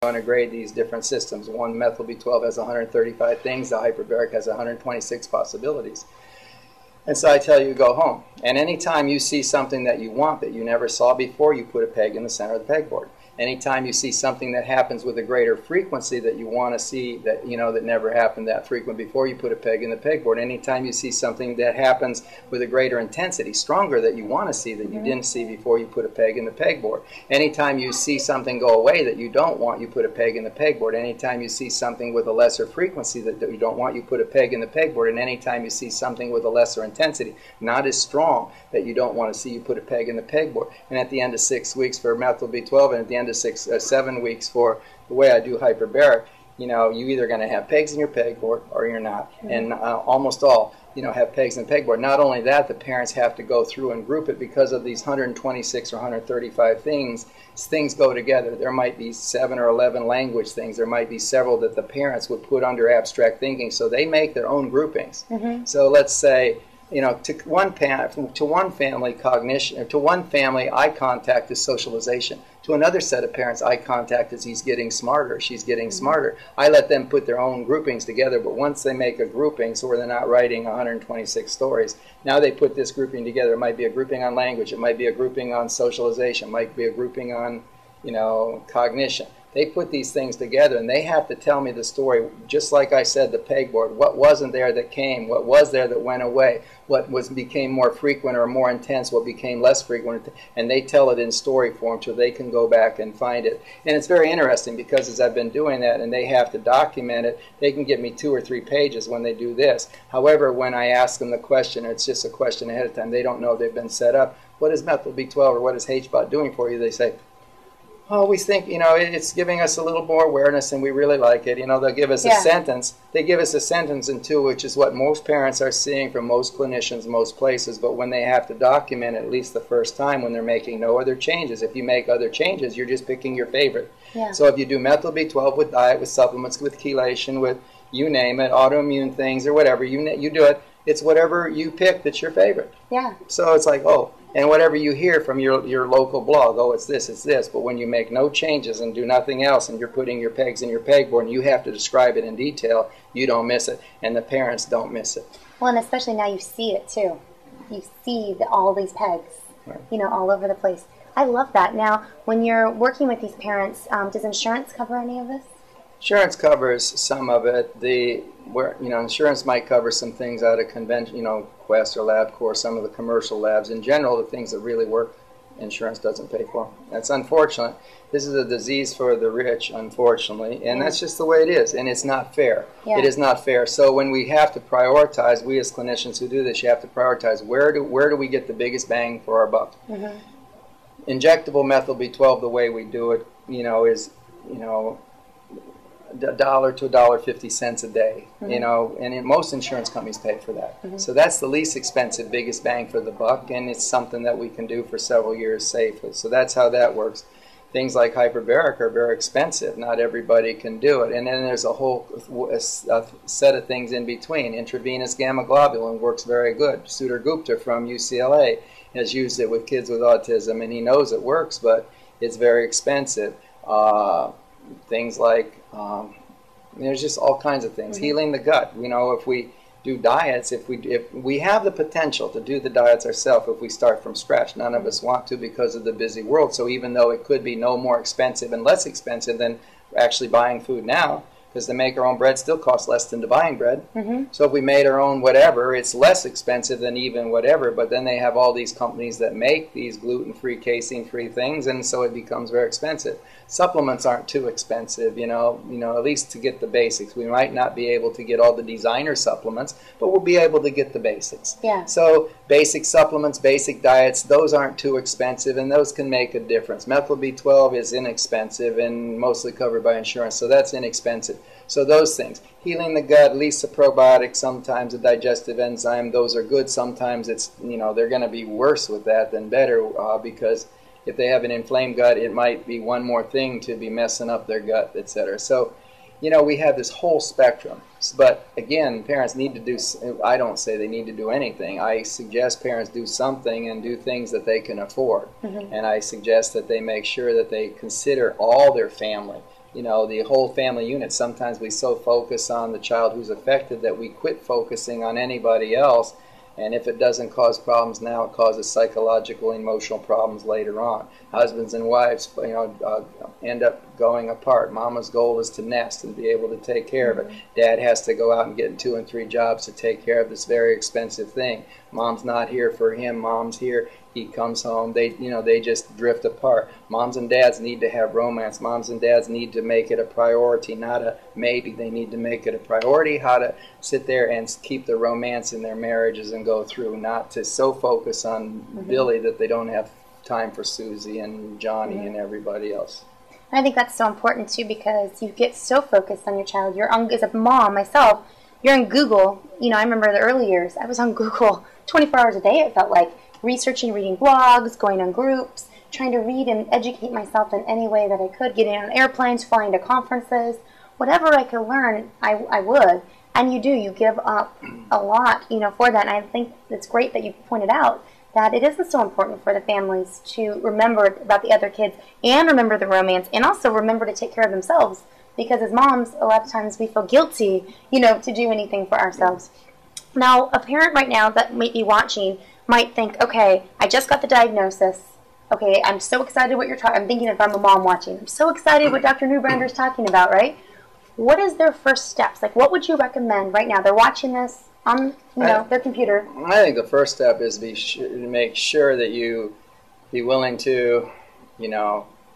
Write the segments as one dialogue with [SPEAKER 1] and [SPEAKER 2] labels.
[SPEAKER 1] Integrate these different systems. One methyl B12 has 135 things, the hyperbaric has 126 possibilities. And so I tell you, go home. And anytime you see something that you want that you never saw before, you put a peg in the center of the pegboard. Anytime you see something that happens with a greater frequency that you want to see that that never happened that frequent before, you put a peg in the pegboard. Anytime you see something that happens with a greater intensity, stronger, that you want to see that you didn't see before, you put a peg in the pegboard. Anytime you see something go away that you don't want, you put a peg in the pegboard. Anytime you see something with a lesser frequency that you don't want, you put a peg in the pegboard. And anytime you see something with a lesser intensity, not as strong, that you don't want to see, you put a peg in the pegboard. And at the end of 6 weeks for methyl B12, and at the end of 7 weeks for the way I do hyperbaric, you're either going to have pegs in your pegboard or you're not. And almost all, have pegs in the pegboard. Not only that, the parents have to go through and group it because of these 126 or 135 things. Things go together. There might be 7 or 11 language things. There might be several that the parents would put under abstract thinking. So they make their own groupings. So let's say, to one family, cognition, to one family, eye contact is socialization. To another set of parents, eye contact is he's getting smarter, she's getting smarter. I let them put their own groupings together, but once they make a grouping, so where they're not writing 126 stories, now they put this grouping together. It might be a grouping on language, it might be a grouping on socialization, it might be a grouping on, cognition. They put these things together, and they have to tell me the story, just like I said, the pegboard. What wasn't there that came? What was there that went away? What became more frequent or more intense? What became less frequent? And they tell it in story form so they can go back and find it. And it's very interesting because as I've been doing that and they have to document it, they can give me 2 or 3 pages when they do this. However, when I ask them the question, it's just a question ahead of time. They don't know they've been set up. What is methyl B12 or what is HBOT doing for you? They say, oh, we think, it's giving us a little more awareness and we really like it. They'll give us a sentence. They give us a sentence in 2, which is what most parents are seeing from most clinicians, most places. But when they have to document at least the first time when they're making no other changes, if you make other changes, you're just picking your favorite. So if you do methyl B12 with diet, with supplements, with chelation, with you name it, autoimmune things or whatever, you do it. It's whatever you pick that's your favorite. So it's like, oh, and whatever you hear from your local blog, oh, it's this. But when you make no changes and do nothing else and you're putting your pegs in your pegboard and you have to describe it in detail, you don't miss it. And the parents don't miss it.
[SPEAKER 2] Well, and especially now you see it too. You see all these pegs, all over the place. I love that. Now, when you're working with these parents, does insurance cover any of this?
[SPEAKER 1] Insurance covers some of it. Insurance might cover some things out of convention, Quest or LabCorp, some of the commercial labs. In general, the things that really work, insurance doesn't pay for. That's unfortunate. This is a disease for the rich, unfortunately, and that's just the way it is, and it's not fair. It is not fair. So when we have to prioritize, we as clinicians who do this, you have to prioritize where do we get the biggest bang for our buck. Injectable methyl B12, the way we do it, is, $1 to $1.50 a day, and most insurance companies pay for that. So that's the least expensive, biggest bang for the buck, and it's something that we can do for several years safely. So that's how that works. Things like hyperbaric are very expensive. Not everybody can do it. And then there's a whole set of things in between. Intravenous gamma globulin works very good. Sudhir Gupta from UCLA has used it with kids with autism, and he knows it works, but it's very expensive. Things like, there's just all kinds of things. Healing the gut. If we do diets, if we have the potential to do the diets ourselves if we start from scratch. None of us want to because of the busy world. So even though it could be no more expensive and less expensive than actually buying food now, because to make our own bread still costs less than to buying bread. So if we made our own whatever, it's less expensive than even whatever, but then they have all these companies that make these gluten-free, casein-free things, and so it becomes very expensive. Supplements aren't too expensive, at least to get the basics. We might not be able to get all the designer supplements, but we'll be able to get the basics. So basic supplements, basic diets, those aren't too expensive, and those can make a difference. Methyl B12 is inexpensive and mostly covered by insurance, so that's inexpensive. So those things. Healing the gut, at least a probiotic, sometimes a digestive enzyme, those are good. Sometimes it's, they're going to be worse with that than better because if they have an inflamed gut, it might be one more thing to be messing up their gut, etc. So, we have this whole spectrum. But again, parents need to do, I don't say they need to do anything. I suggest parents do something and do things that they can afford. And I suggest that they make sure that they consider all their family. the whole family unit. Sometimes we so focus on the child who's affected that we quit focusing on anybody else. And if it doesn't cause problems now, it causes psychological and emotional problems later on. Husbands and wives, end up going apart. Mama's goal is to nest and be able to take care of it. Dad has to go out and get 2 and 3 jobs to take care of this very expensive thing. Mom's not here for him. Mom's here. He comes home. They just drift apart. Moms and dads need to have romance. Moms and dads need to make it a priority, not a maybe. They need to make it a priority. How to sit there and keep the romance in their marriages and go through, not to so focus on Billy that they don't have time for Susie and Johnny and everybody else.
[SPEAKER 2] And I think that's so important too, because you get so focused on your child. You're on, as a mom myself, you're on Google. I remember the early years, I was on Google 24 hours a day, it felt like, researching, reading blogs, going on groups, trying to read and educate myself in any way that I could, getting on airplanes, flying to conferences, whatever I could learn, I would. And you give up a lot, for that. And I think it's great that you pointed out that it isn't so important for the families to remember about the other kids and remember the romance and also remember to take care of themselves. Because as moms, a lot of times we feel guilty, to do anything for ourselves. Now, a parent right now that might be watching might think, okay, I just got the diagnosis. Okay, I'm so excited what you're talking. I'm thinking if I'm a mom watching, I'm so excited what Dr. Neubrander is talking about, right? What is their first steps? Like, what would you recommend right now? They're watching this on, their computer.
[SPEAKER 1] I think the first step is to make sure that you be willing to,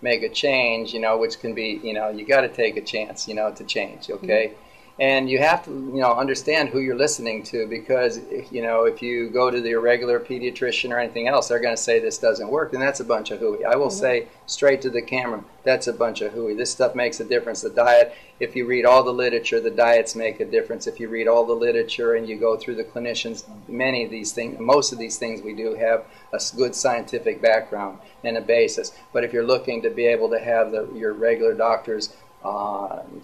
[SPEAKER 1] make a change, which can be, you got to take a chance, to change, okay? And you have to, understand who you're listening to, because, if you go to the regular pediatrician or anything else, they're going to say this doesn't work, and that's a bunch of hooey. I will say straight to the camera, that's a bunch of hooey. This stuff makes a difference. The diet, if you read all the literature, the diets make a difference. If you read all the literature and you go through the clinicians, many of these things, most of these things we do have a good scientific background and a basis. But if you're looking to be able to have your regular doctors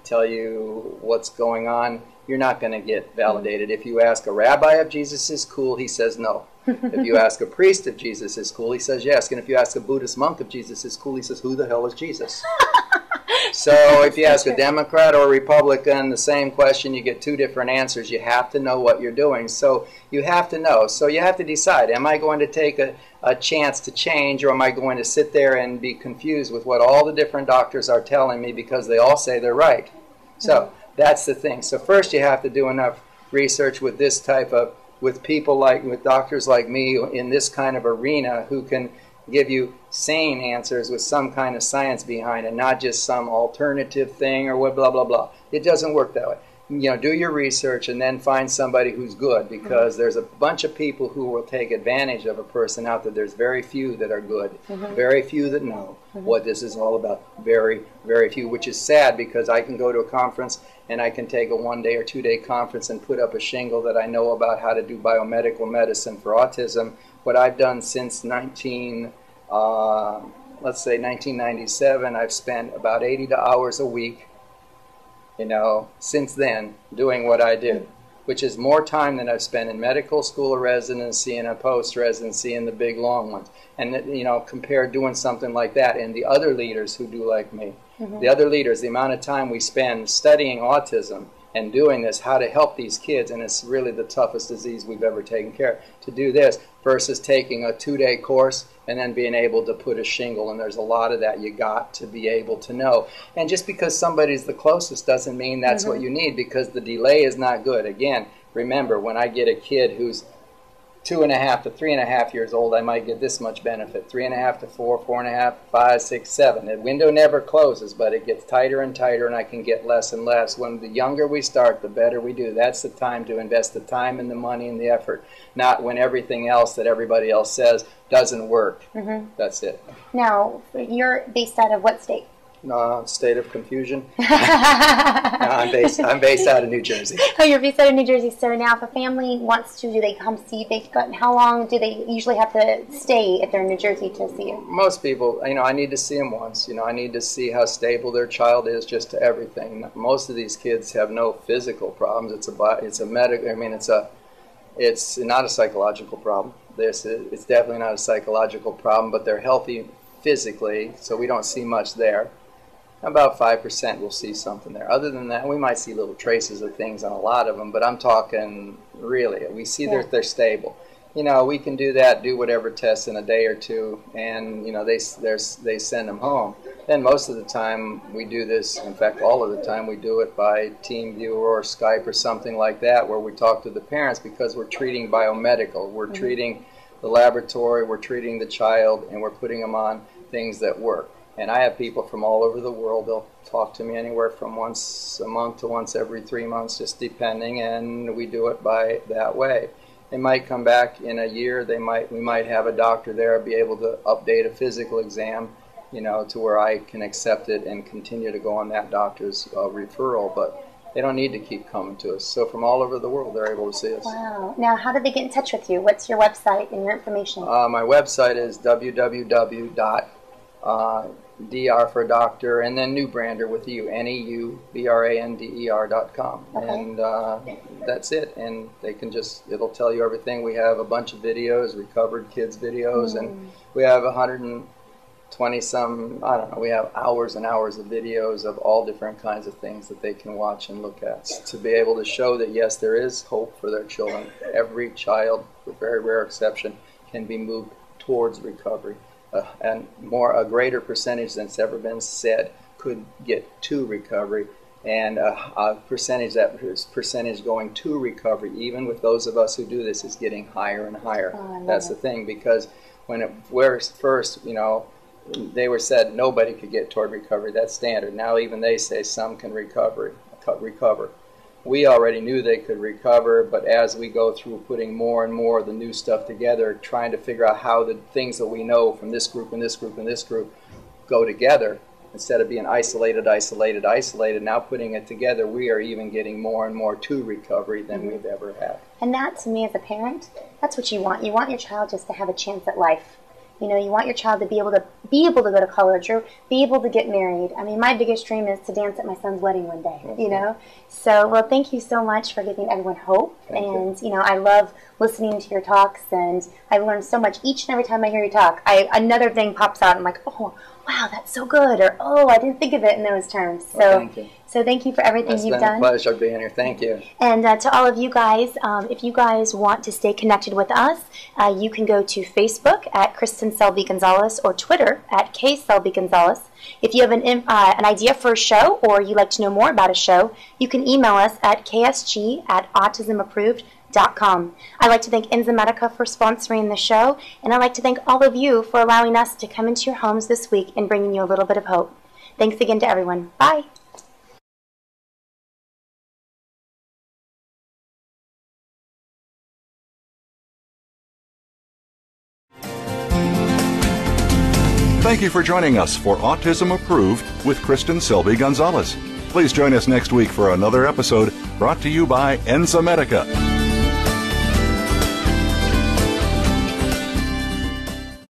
[SPEAKER 1] tell you what's going on, you're not going to get validated. If you ask a rabbi if Jesus is cool, he says no. If you ask a priest if Jesus is cool, he says yes. And if you ask a Buddhist monk if Jesus is cool, he says, who the hell is Jesus? So if you ask a Democrat or a Republican the same question, you get 2 different answers. You have to know what you're doing. So you have to know. So you have to decide, am I going to take a chance to change, or am I going to sit there and be confused with what all the different doctors are telling me because they all say they're right? So that's the thing. So first you have to do enough research with this type of, with people like, with doctors like me in this kind of arena who can give you sane answers with some kind of science behind it, not just some alternative thing or what blah blah blah. It doesn't work that way. Do your research and then find somebody who's good, because there's a bunch of people who will take advantage of a person out there. There's very few that are good, very few that know what this is all about, very, very few, which is sad, because I can go to a conference and I can take a 1-day or 2-day conference and put up a shingle that I know about how to do biomedical medicine for autism. What I've done since 1997, I've spent about 80 hours a week, since then, doing what I do, which is more time than I've spent in medical school residency and a post-residency in the big long ones. And, compare doing something like that and the other leaders who do like me. The other leaders, the amount of time we spend studying autism and doing this, how to help these kids, and it's really the toughest disease we've ever taken care of, to do this versus taking a 2-day course and then being able to put a shingle. And there's a lot of that you got to be able to know. And just because somebody's the closest doesn't mean that's what you need, because the delay is not good. Again, remember, when I get a kid who's 2.5 to 3.5 years old, I might get this much benefit. 3.5 to 4, 4.5, 5, 6, 7. The window never closes, but it gets tighter and tighter, and I can get less and less. When the younger we start, the better we do. That's the time to invest the time and the money and the effort, not when everything else that everybody else says doesn't work. That's it.
[SPEAKER 2] Now, you're based out of what state?
[SPEAKER 1] State of confusion. No, I'm based out of New Jersey.
[SPEAKER 2] Oh, you're based out of New Jersey. So now if a family wants to, do they come see? How long do they usually have to stay if they're in New Jersey to see you?
[SPEAKER 1] Most people, I need to see them once. I need to see how stable their child is, just to everything. Most of these kids have no physical problems. It's not a psychological problem. It's definitely not a psychological problem, but they're healthy physically, so we don't see much there. About 5% will see something there. Other than that, we might see little traces of things on a lot of them, but I'm talking really, we see they're stable. You know, we can do that, do whatever tests in a day or two, and, you know, they send them home. Then most of the time we do this, in fact, all of the time we do it by TeamViewer or Skype or something like that, where we talk to the parents, because we're treating biomedical. We're treating the laboratory, we're treating the child, and we're putting them on things that work. And I have people from all over the world. They'll talk to me anywhere from once a month to once every 3 months, just depending, and we do it by that way. They might come back in a year. We might have a doctor there, be able to update a physical exam, you know, to where I can accept it and continue to go on that doctor's referral. But they don't need to keep coming to us. So from all over the world, they're able to see us.
[SPEAKER 2] Wow. Now, how do they get in touch with you? What's your website and your information?
[SPEAKER 1] My website is www.dr for doctor, and then Neubrander with you, NEUBRANDER.com.
[SPEAKER 2] Okay.
[SPEAKER 1] And that's it. And they can it'll tell you everything. We have a bunch of videos, recovered kids videos, and we have 120 some, I don't know, we have hours and hours of videos of all different kinds of things that they can watch and look at to be able to show that, yes, there is hope for their children. Every child, with very rare exception, can be moved towards recovery. And a greater percentage than's ever been said could get to recovery, and a percentage going to recovery, even with those of us who do this, is getting higher and higher. That's the thing, because when it was first, you know, they were said nobody could get toward recovery. That's standard. Now even they say some can recover. We already knew they could recover, but as we go through putting more and more of the new stuff together, trying to figure out how the things that we know from this group and this group and this group go together, instead of being isolated, now putting it together, we are even getting more and more to recovery than we've ever had.
[SPEAKER 2] And that, to me as a parent, that's what you want. You want your child just to have a chance at life. You know, you want your child to be able to go to college or be able to get married. I mean, my biggest dream is to dance at my son's wedding one day, you know. So, well, thank you so much for giving everyone hope. You know, I love listening to your talks, and I learn so much each and every time I hear you talk. Another thing pops out. I'm like, oh, wow, that's so good, or oh, I didn't think of it in those terms. So,
[SPEAKER 1] thank you.
[SPEAKER 2] So thank you for everything you've done.
[SPEAKER 1] It's been a pleasure being here. Thank you.
[SPEAKER 2] And to all of you guys, if you guys want to stay connected with us, you can go to Facebook at Kristen Selby Gonzalez or Twitter at K Selby Gonzalez. If you have an idea for a show, or you'd like to know more about a show, you can email us at ksg@autismapproved.com. I'd like to thank Enzymedica for sponsoring the show, and I'd like to thank all of you for allowing us to come into your homes this week and bringing you a little bit of hope. Thanks again to everyone. Bye.
[SPEAKER 3] Thank you for joining us for Autism Approved with Kristen Selby Gonzalez. Please join us next week for another episode brought to you by Enzymedica.